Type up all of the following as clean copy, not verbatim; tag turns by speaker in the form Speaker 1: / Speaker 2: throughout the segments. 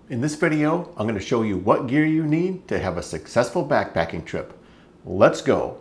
Speaker 1: In this video, I'm going to show you what gear you need to have a successful backpacking trip. Let's go!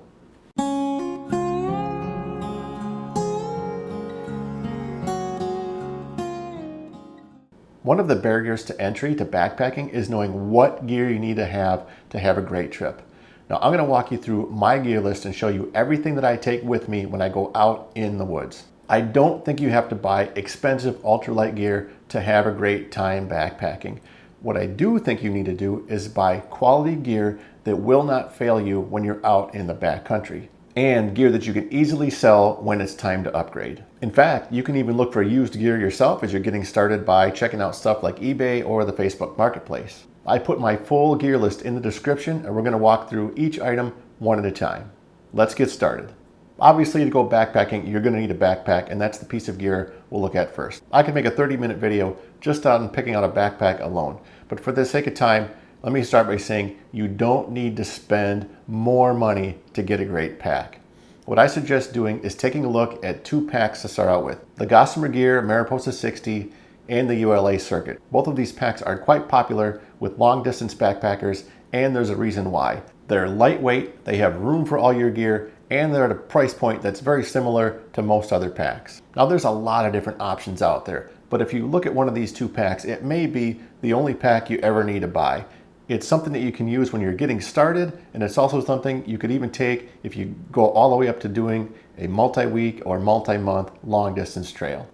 Speaker 1: One of the barriers to entry to backpacking is knowing what gear you need to have a great trip. Now I'm going to walk you through my gear list and show you everything that I take with me when I go out in the woods. I don't think you have to buy expensive ultralight gear to have a great time backpacking. What I do think you need to do is buy quality gear that will not fail you when you're out in the backcountry, and gear that you can easily sell when it's time to upgrade. In fact, you can even look for used gear yourself as you're getting started by checking out stuff like eBay or the Facebook Marketplace. I put my full gear list in the description, and we're going to walk through each item one at a time. Let's get started. Obviously, to go backpacking, you're going to need a backpack, and that's the piece of gear we'll look at first. I could make a 30-minute video just on picking out a backpack alone, but for the sake of time, let me start by saying you don't need to spend more money to get a great pack. What I suggest doing is taking a look at two packs to start out with: the Gossamer Gear Mariposa 60 and the ULA Circuit. Both of these packs are quite popular with long-distance backpackers, and there's a reason why. They're lightweight, they have room for all your gear, and they're at a price point that's very similar to most other packs. Now there's a lot of different options out there, but if you look at one of these two packs, it may be the only pack you ever need to buy. It's something that you can use when you're getting started, and it's also something you could even take if you go all the way up to doing a multi-week or multi-month long distance trail.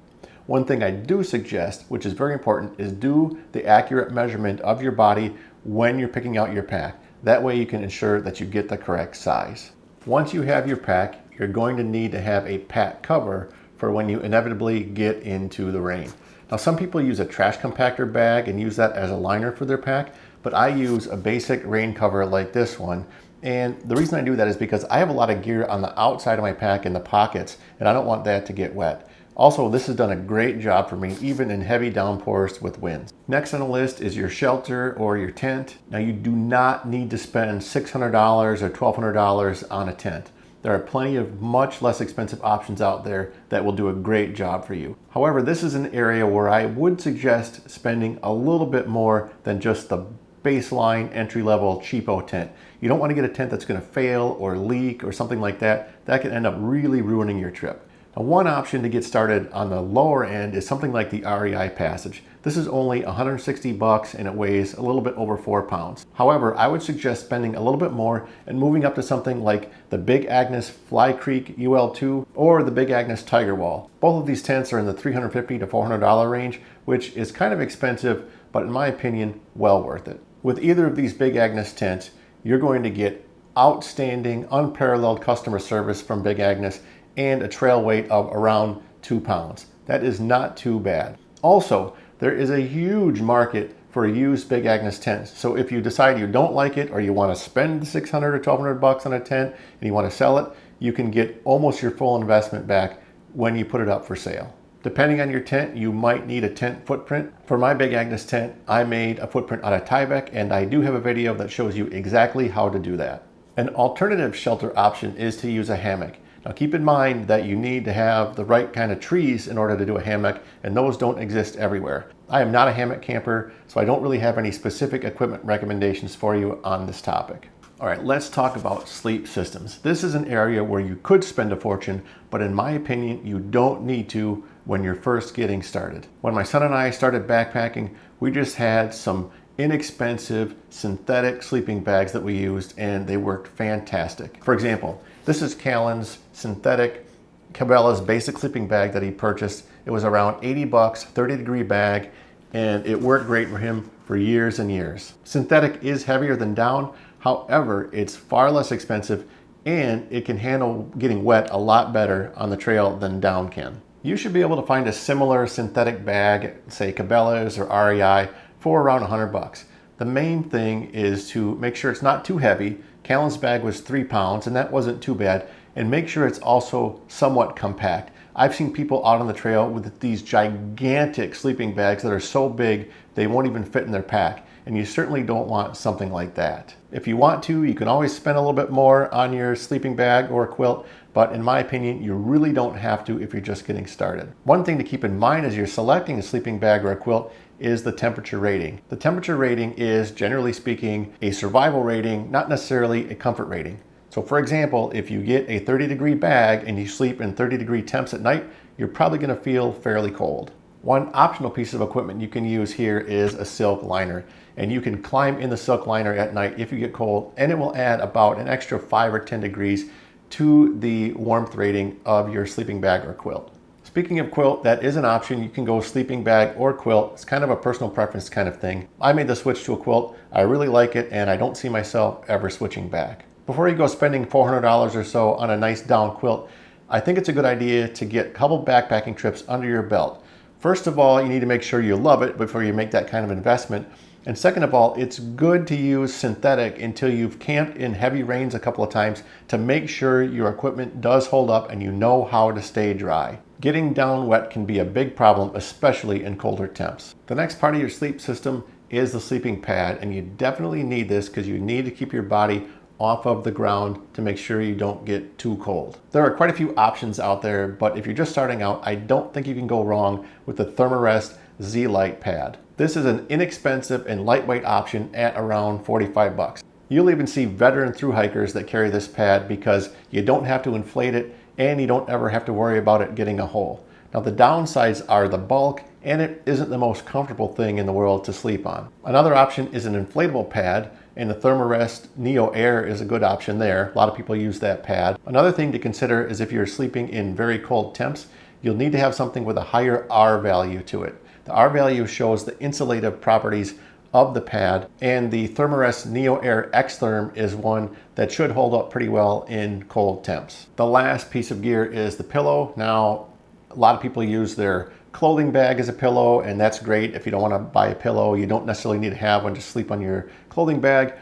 Speaker 1: One thing I do suggest, which is very important, is do the accurate measurement of your body when you're picking out your pack. That way you can ensure that you get the correct size. Once you have your pack, you're going to need to have a pack cover for when you inevitably get into the rain. Now some people use a trash compactor bag and use that as a liner for their pack, but I use a basic rain cover like this one. And the reason I do that is because I have a lot of gear on the outside of my pack in the pockets, and I don't want that to get wet. Also, this has done a great job for me, even in heavy downpours with winds. Next on the list is your shelter or your tent. Now you do not need to spend $600 or $1,200 on a tent. There are plenty of much less expensive options out there that will do a great job for you. However, this is an area where I would suggest spending a little bit more than just the baseline entry-level cheapo tent. You don't want to get a tent that's going to fail or leak or something like that. That can end up really ruining your trip. Now, one option to get started on the lower end is something like the REI Passage. This is only 160 bucks and it weighs a little bit over 4 pounds. However, I would suggest spending a little bit more and moving up to something like the Big Agnes Fly Creek UL2 or the Big Agnes Tiger Wall. Both of these tents are in the $350 to $400 range, which is kind of expensive, but in my opinion, well worth it. With either of these Big Agnes tents, you're going to get outstanding, unparalleled customer service from Big Agnes and a trail weight of around 2 pounds. That is not too bad. Also, there is a huge market for used Big Agnes tents. So if you decide you don't like it or you want to spend $600 or $1,200 on a tent and you want to sell it, you can get almost your full investment back when you put it up for sale. Depending on your tent, you might need a tent footprint. For my Big Agnes tent, I made a footprint out of Tyvek, and I do have a video that shows you exactly how to do that. An alternative shelter option is to use a hammock. Now keep in mind that you need to have the right kind of trees in order to do a hammock, and those don't exist everywhere. I am not a hammock camper, so I don't really have any specific equipment recommendations for you on this topic. All right, let's talk about sleep systems. This is an area where you could spend a fortune, but in my opinion, you don't need to when you're first getting started. When my son and I started backpacking, we just had some inexpensive synthetic sleeping bags that we used, and they worked fantastic. For example, this is Callan's synthetic Cabela's basic sleeping bag that he purchased. It was around 80 bucks, 30-degree bag, and it worked great for him for years and years. Synthetic is heavier than down. However, it's far less expensive, and it can handle getting wet a lot better on the trail than down can. You should be able to find a similar synthetic bag, say Cabela's or REI, for around 100 bucks. The main thing is to make sure it's not too heavy. Callan's bag was 3 pounds, and that wasn't too bad. And make sure it's also somewhat compact. I've seen people out on the trail with these gigantic sleeping bags that are so big they won't even fit in their pack, and you certainly don't want something like that. If you want to, you can always spend a little bit more on your sleeping bag or quilt, but in my opinion, you really don't have to if you're just getting started. One thing to keep in mind as you're selecting a sleeping bag or a quilt is the temperature rating. The temperature rating is, generally speaking, a survival rating, not necessarily a comfort rating. So for example, if you get a 30-degree bag and you sleep in 30-degree temps at night, you're probably going to feel fairly cold. One optional piece of equipment you can use here is a silk liner, and you can climb in the silk liner at night if you get cold, and it will add about an extra 5 or 10 degrees to the warmth rating of your sleeping bag or quilt. Speaking of quilt, that is an option. You can go sleeping bag or quilt. It's kind of a personal preference kind of thing. I made the switch to a quilt. I really like it, and I don't see myself ever switching back. Before you go spending $400 or so on a nice down quilt, I think it's a good idea to get a couple backpacking trips under your belt. First of all, you need to make sure you love it before you make that kind of investment. And second of all, it's good to use synthetic until you've camped in heavy rains a couple of times to make sure your equipment does hold up and you know how to stay dry. Getting down wet can be a big problem, especially in colder temps. The next part of your sleep system is the sleeping pad, and you definitely need this because you need to keep your body off of the ground to make sure you don't get too cold. There are quite a few options out there, but if you're just starting out, I don't think you can go wrong with the Thermarest Z-Lite pad. This is an inexpensive and lightweight option at around 45 bucks. You'll even see veteran thru hikers that carry this pad because you don't have to inflate it and you don't ever have to worry about it getting a hole. Now the downsides are the bulk, and it isn't the most comfortable thing in the world to sleep on. Another option is an inflatable pad, and the Thermarest Neo Air is a good option there. A lot of people use that pad. Another thing to consider is if you're sleeping in very cold temps, you'll need to have something with a higher R value to it. The R value shows the insulative properties of the pad, and the Thermarest Neo Air X-Therm is one that should hold up pretty well in cold temps. The last piece of gear is the pillow. Now, a lot of people use their clothing bag as a pillow, and that's great. If you don't want to buy a pillow, you don't necessarily need to have one, just sleep on your clothing bag.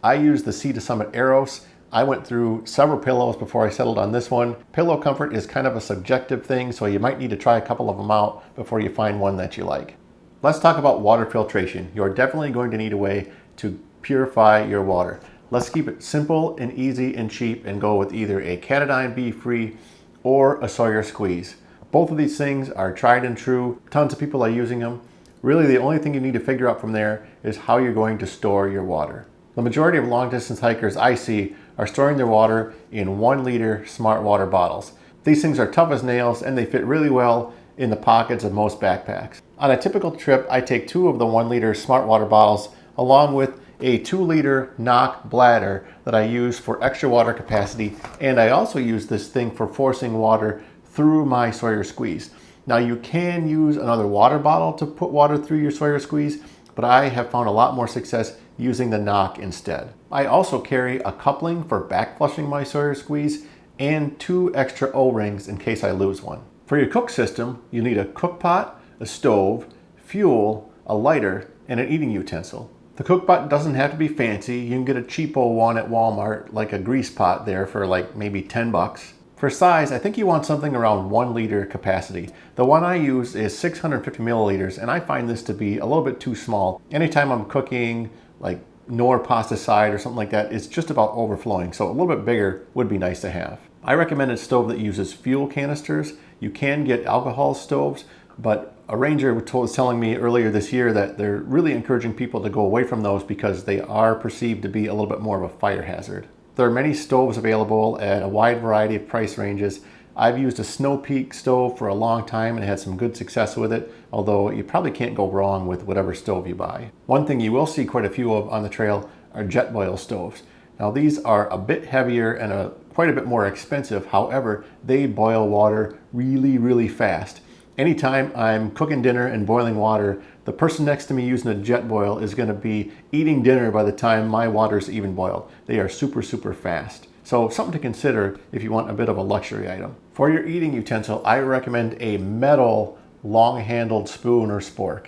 Speaker 1: I use the Sea to Summit Eros. I went through several pillows before I settled on this one. Pillow comfort is kind of a subjective thing, so you might need to try a couple of them out before you find one that you like. Let's talk about water filtration. You're definitely going to need a way to purify your water. Let's keep it simple and easy and cheap and go with either a Katadyn Be-Free or a Sawyer Squeeze. Both of these things are tried and true. Tons of people are using them. Really, the only thing you need to figure out from there is how you're going to store your water. The majority of long distance hikers I see are storing their water in 1 liter smart water bottles. These things are tough as nails and they fit really well in the pockets of most backpacks. On a typical trip, I take 2 of the 1 liter smart water bottles along with a 2 liter knock bladder that I use for extra water capacity, and I also use this thing for forcing water through my Sawyer Squeeze. Now you can use another water bottle to put water through your Sawyer Squeeze, but I have found a lot more success using the knock instead. I also carry a coupling for backflushing my Sawyer Squeeze and 2 extra O-rings in case I lose one. For your cook system, you need a Cookpot, a stove, fuel, a lighter, and an eating utensil. The Cookpot doesn't have to be fancy. You can get a cheapo one at Walmart, like a grease pot there for like maybe 10 bucks. For size, I think you want something around 1 liter capacity. The one I use is 650 milliliters, and I find this to be a little bit too small. Anytime I'm cooking, like Knorr pasta side or something like that, it's just about overflowing, so a little bit bigger would be nice to have. I recommend a stove that uses fuel canisters. You can get alcohol stoves, but a ranger was telling me earlier this year that they're really encouraging people to go away from those because they are perceived to be a little bit more of a fire hazard. There are many stoves available at a wide variety of price ranges. I've used a Snow Peak stove for a long time and had some good success with it, although you probably can't go wrong with whatever stove you buy. One thing you will see quite a few of on the trail are jet boil stoves. Now these are a bit heavier and quite a bit more expensive. However, they boil water really fast. Anytime I'm cooking dinner and boiling water, the person next to me using a jet boil is going to be eating dinner by the time my water's even boiled. They are super fast. So something to consider if you want a bit of a luxury item. For your eating utensil, I recommend a metal long-handled spoon or spork.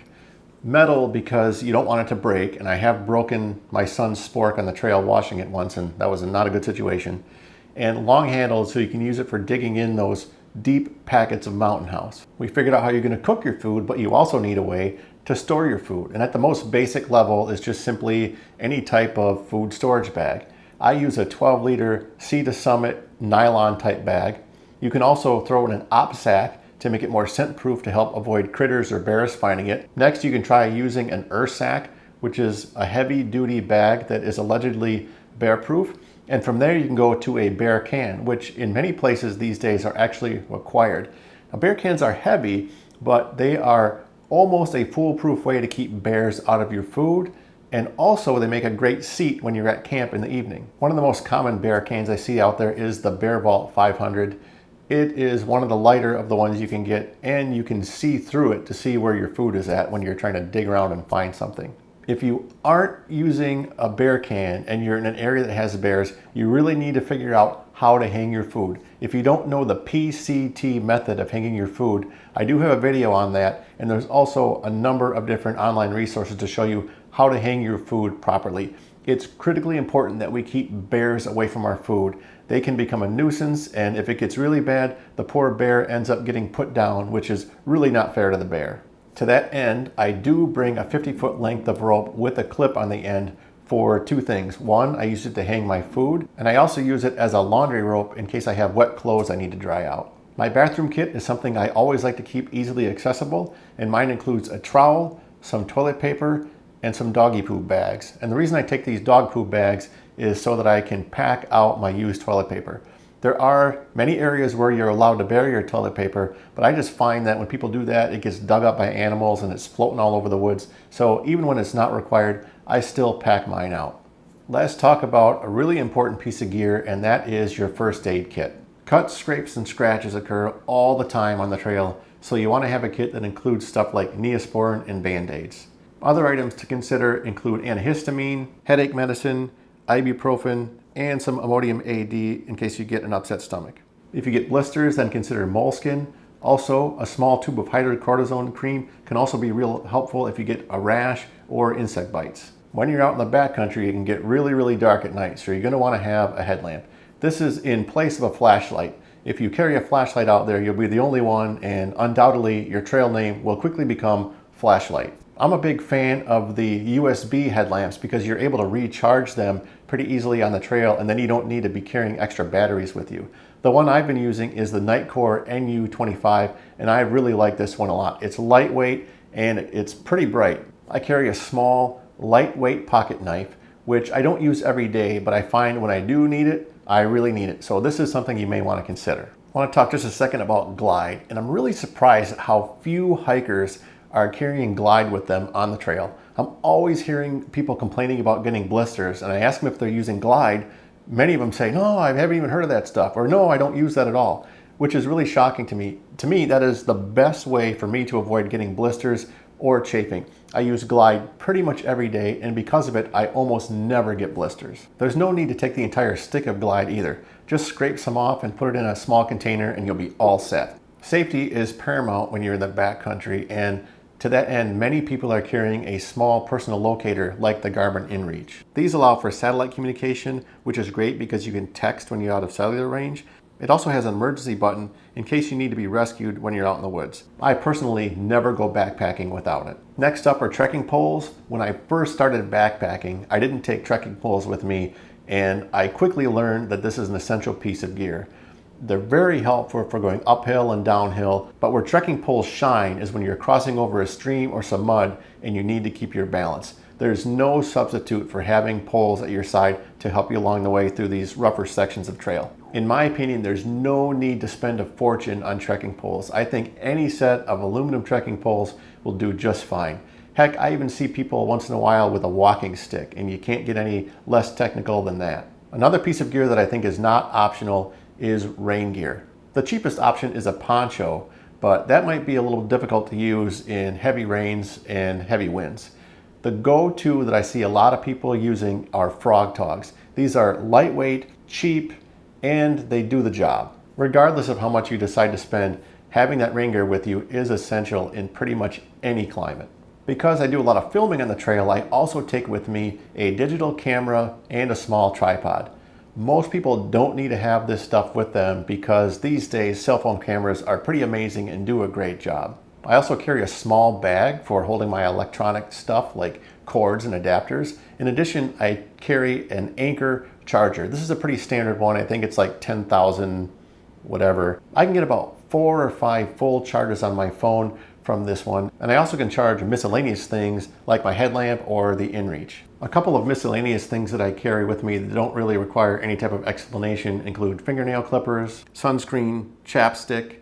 Speaker 1: Metal because you don't want it to break, and I have broken my son's spork on the trail washing it once, and that was not a good situation. And long-handled so you can use it for digging in those deep packets of Mountain House. We figured out how you're going to cook your food, but you also need a way to store your food. And at the most basic level is just simply any type of food storage bag. I use a 12 liter Sea to Summit nylon type bag. You can also throw in an op sack to make it more scent proof to help avoid critters or bears finding it. Next, you can try using an sack, which is a heavy duty bag that is allegedly bear proof. And from there you can go to a bear can, which in many places these days are actually required. Now, bear cans are heavy, but they are almost a foolproof way to keep bears out of your food. And also they make a great seat when you're at camp in the evening. One of the most common bear cans I see out there is the Bear Vault 500. It is one of the lighter of the ones you can get, and you can see through it to see where your food is at when you're trying to dig around and find something. If you aren't using a bear can and you're in an area that has bears, you really need to figure out how to hang your food. If you don't know the PCT method of hanging your food, I do have a video on that, and there's also a number of different online resources to show you how to hang your food properly. It's critically important that we keep bears away from our food. They can become a nuisance, and if it gets really bad, the poor bear ends up getting put down, which is really not fair to the bear. To that end, I do bring a 50-foot length of rope with a clip on the end for two things. One, I use it to hang my food, and I also use it as a laundry rope in case I have wet clothes I need to dry out. My bathroom kit is something I always like to keep easily accessible, and mine includes a trowel, some toilet paper, and some doggy poop bags. And the reason I take these dog poop bags is so that I can pack out my used toilet paper. There are many areas where you're allowed to bury your toilet paper, but I just find that when people do that, it gets dug up by animals and it's floating all over the woods. So even when it's not required, I still pack mine out. Let's talk about a really important piece of gear, and that is your first aid kit. Cuts, scrapes, and scratches occur all the time on the trail, so you want to have a kit that includes stuff like Neosporin and Band-Aids. Other items to consider include antihistamine, headache medicine, ibuprofen, and some Imodium AD in case you get an upset stomach. If you get blisters, then consider moleskin. Also, a small tube of hydrocortisone cream can also be real helpful if you get a rash or insect bites. When you're out in the backcountry, it can get really dark at night, so you're going to want to have a headlamp. This is in place of a flashlight. If you carry a flashlight out there, you'll be the only one, and undoubtedly your trail name will quickly become Flashlight. I'm a big fan of the USB headlamps because you're able to recharge them pretty easily on the trail, and then you don't need to be carrying extra batteries with you. The one I've been using is the Nightcore NU25, and I really like this one a lot. It's lightweight and it's pretty bright. I carry a small, lightweight pocket knife, which I don't use every day, but I find when I do need it, I really need it. So this is something you may want to consider. I want to talk just a second about Glide, and I'm really surprised at how few hikers are carrying Glide with them on the trail. I'm always hearing people complaining about getting blisters, and I ask them if they're using Glide. Many of them say, no, I haven't even heard of that stuff, or no, I don't use that at all, which is really shocking to me. To me, that is the best way for me to avoid getting blisters or chafing. I use Glide pretty much every day, and because of it, I almost never get blisters. There's no need to take the entire stick of Glide either. Just scrape some off and put it in a small container and you'll be all set. Safety is paramount when you're in the backcountry, and to that end, many people are carrying a small personal locator like the Garmin InReach. These allow for satellite communication, which is great because you can text when you're out of cellular range. It also has an emergency button in case you need to be rescued when you're out in the woods. I personally never go backpacking without it. Next up are trekking poles. When I first started backpacking, I didn't take trekking poles with me, and I quickly learned that this is an essential piece of gear. They're very helpful for going uphill and downhill, but where trekking poles shine is when you're crossing over a stream or some mud and you need to keep your balance. There's no substitute for having poles at your side to help you along the way through these rougher sections of trail. In my opinion, there's no need to spend a fortune on trekking poles. I think any set of aluminum trekking poles will do just fine. Heck, I even see people once in a while with a walking stick, and you can't get any less technical than that. Another piece of gear that I think is not optional is rain gear. The cheapest option is a poncho, but that might be a little difficult to use in heavy rains and heavy winds. The go-to that I see a lot of people using are frog togs. These are lightweight, cheap, and they do the job. Regardless of how much you decide to spend, having that rain gear with you is essential in pretty much any climate. Because I do a lot of filming on the trail, I also take with me a digital camera and a small tripod. Most people don't need to have this stuff with them because these days cell phone cameras are pretty amazing and do a great job. I also carry a small bag for holding my electronic stuff like cords and adapters. In addition, I carry an anchor charger. This is a pretty standard one. I think it's like 10,000 whatever. I can get about 4 or 5 full charges on my phone from this one. And I also can charge miscellaneous things like my headlamp or the inReach. A couple of miscellaneous things that I carry with me that don't really require any type of explanation include fingernail clippers, sunscreen, chapstick,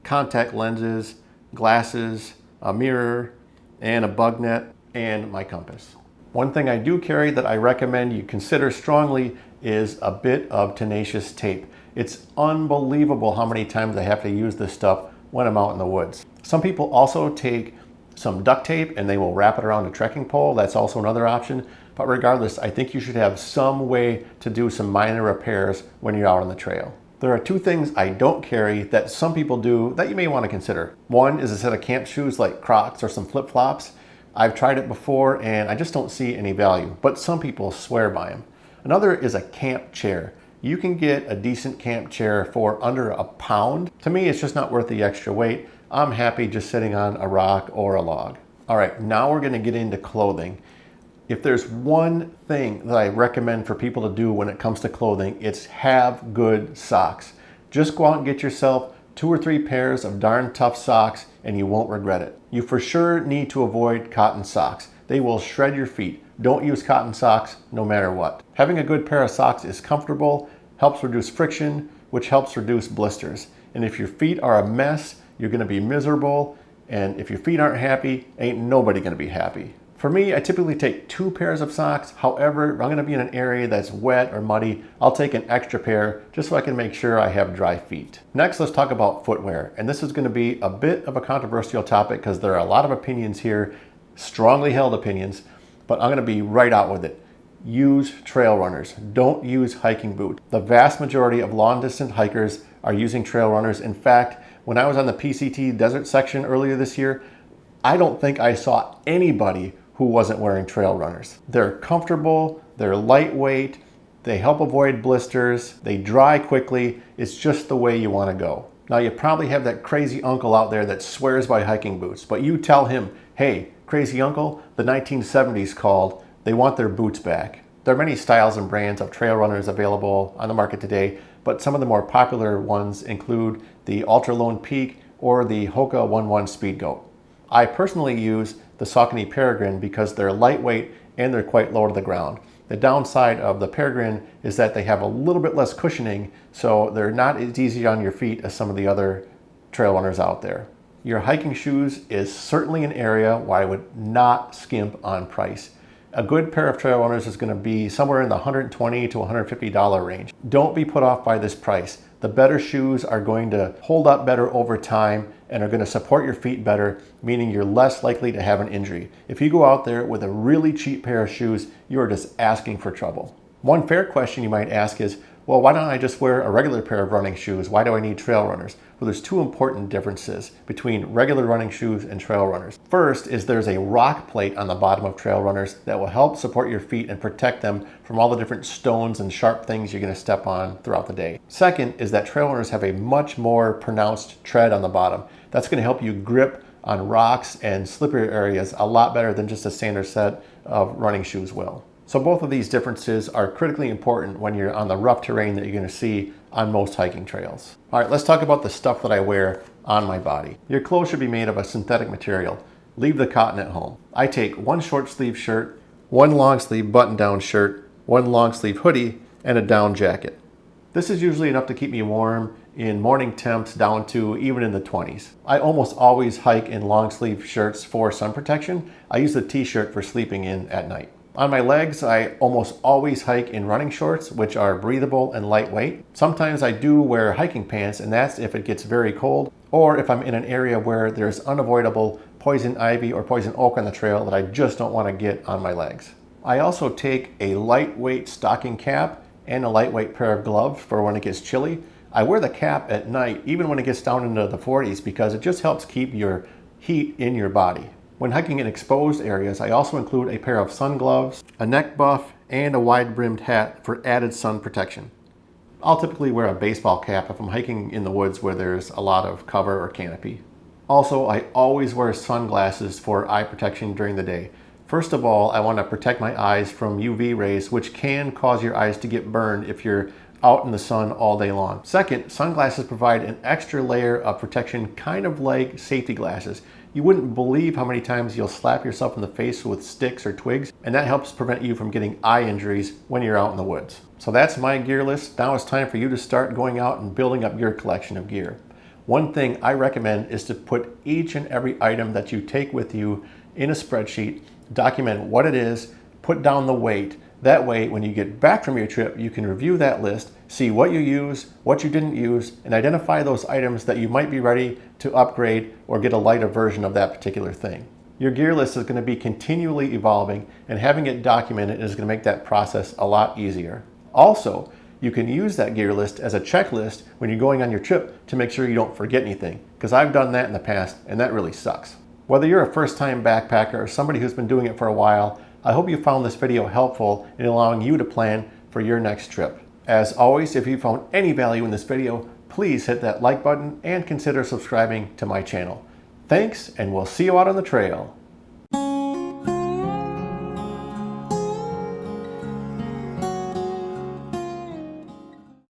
Speaker 1: contact lenses, glasses, a mirror, and a bug net, and my compass. One thing I do carry that I recommend you consider strongly is a bit of Tenacious Tape. It's unbelievable how many times I have to use this stuff when I'm out in the woods. Some people also take some duct tape and they will wrap it around a trekking pole. That's also another option. But regardless, I think you should have some way to do some minor repairs when you're out on the trail. There are 2 things I don't carry that some people do that you may want to consider. One is a set of camp shoes like Crocs or some flip-flops. I've tried it before and I just don't see any value, but some people swear by them. Another is a camp chair. You can get a decent camp chair for under £1. To me, it's just not worth the extra weight. I'm happy just sitting on a rock or a log. All right, now we're gonna get into clothing. If there's one thing that I recommend for people to do when it comes to clothing, it's have good socks. Just go out and get yourself 2 or 3 pairs of darn tough socks and you won't regret it. You for sure need to avoid cotton socks. They will shred your feet. Don't use cotton socks no matter what. Having a good pair of socks is comfortable, helps reduce friction, which helps reduce blisters. And if your feet are a mess, you're gonna be miserable. And if your feet aren't happy, ain't nobody gonna be happy. For me, I typically take 2 pairs of socks. However, if I'm gonna be in an area that's wet or muddy, I'll take an extra pair just so I can make sure I have dry feet. Next, let's talk about footwear. And this is gonna be a bit of a controversial topic because there are a lot of opinions here, strongly held opinions, but I'm gonna be right out with it. Use trail runners. Don't use hiking boots. The vast majority of long distance hikers are using trail runners. In fact, when I was on the PCT desert section earlier this year, I don't think I saw anybody who wasn't wearing trail runners. They're comfortable, they're lightweight, they help avoid blisters, they dry quickly. It's just the way you want to go. Now you probably have that crazy uncle out there that swears by hiking boots, but you tell him, hey, crazy uncle, the 1970s called, they want their boots back. There are many styles and brands of trail runners available on the market today, but some of the more popular ones include the Ultra Lone Peak or the Hoka 11 Speed Goat. I personally use the Saucony Peregrine because they're lightweight and they're quite low to the ground. The downside of the Peregrine is that they have a little bit less cushioning, so they're not as easy on your feet as some of the other trail runners out there. Your hiking shoes is certainly an area where I would not skimp on price. A good pair of trail runners is going to be somewhere in the $120 to $150 range. Don't be put off by this price. The better shoes are going to hold up better over time and are going to support your feet better, meaning you're less likely to have an injury. If you go out there with a really cheap pair of shoes, you are just asking for trouble. One fair question you might ask is, well, why don't I just wear a regular pair of running shoes? Why do I need trail runners? Well, there's 2 important differences between regular running shoes and trail runners. First is there's a rock plate on the bottom of trail runners that will help support your feet and protect them from all the different stones and sharp things you're going to step on throughout the day. Second is that trail runners have a much more pronounced tread on the bottom. That's going to help you grip on rocks and slippery areas a lot better than just a standard set of running shoes will. So both of these differences are critically important when you're on the rough terrain that you're going to see on most hiking trails. All right, let's talk about the stuff that I wear on my body. Your clothes should be made of a synthetic material. Leave the cotton at home. I take 1 short sleeve shirt, 1 long sleeve button down shirt, 1 long sleeve hoodie, and a down jacket. This is usually enough to keep me warm in morning temps down to even in the 20s. I almost always hike in long sleeve shirts for sun protection. I use the t-shirt for sleeping in at night. On my legs, I almost always hike in running shorts, which are breathable and lightweight. Sometimes I do wear hiking pants, and that's if it gets very cold, or if I'm in an area where there's unavoidable poison ivy or poison oak on the trail that I just don't want to get on my legs. I also take a lightweight stocking cap and a lightweight pair of gloves for when it gets chilly. I wear the cap at night, even when it gets down into the 40s, because it just helps keep your heat in your body. When hiking in exposed areas, I also include a pair of sun gloves, a neck buff, and a wide-brimmed hat for added sun protection. I'll typically wear a baseball cap if I'm hiking in the woods where there's a lot of cover or canopy. Also, I always wear sunglasses for eye protection during the day. First of all, I want to protect my eyes from UV rays, which can cause your eyes to get burned if you're out in the sun all day long. Second, sunglasses provide an extra layer of protection, kind of like safety glasses. You wouldn't believe how many times you'll slap yourself in the face with sticks or twigs, and that helps prevent you from getting eye injuries when you're out in the woods. So that's my gear list. Now it's time for you to start going out and building up your collection of gear. One thing I recommend is to put each and every item that you take with you in a spreadsheet, document what it is, put down the weight. That way, when you get back from your trip, you can review that list, see what you use, what you didn't use, and identify those items that you might be ready to upgrade or get a lighter version of that particular thing. Your gear list is going to be continually evolving, and having it documented is going to make that process a lot easier. Also, you can use that gear list as a checklist when you're going on your trip to make sure you don't forget anything, because I've done that in the past, and that really sucks. Whether you're a first-time backpacker or somebody who's been doing it for a while, I hope you found this video helpful in allowing you to plan for your next trip. As always, if you found any value in this video, please hit that like button and consider subscribing to my channel. Thanks, and we'll see you out on the trail.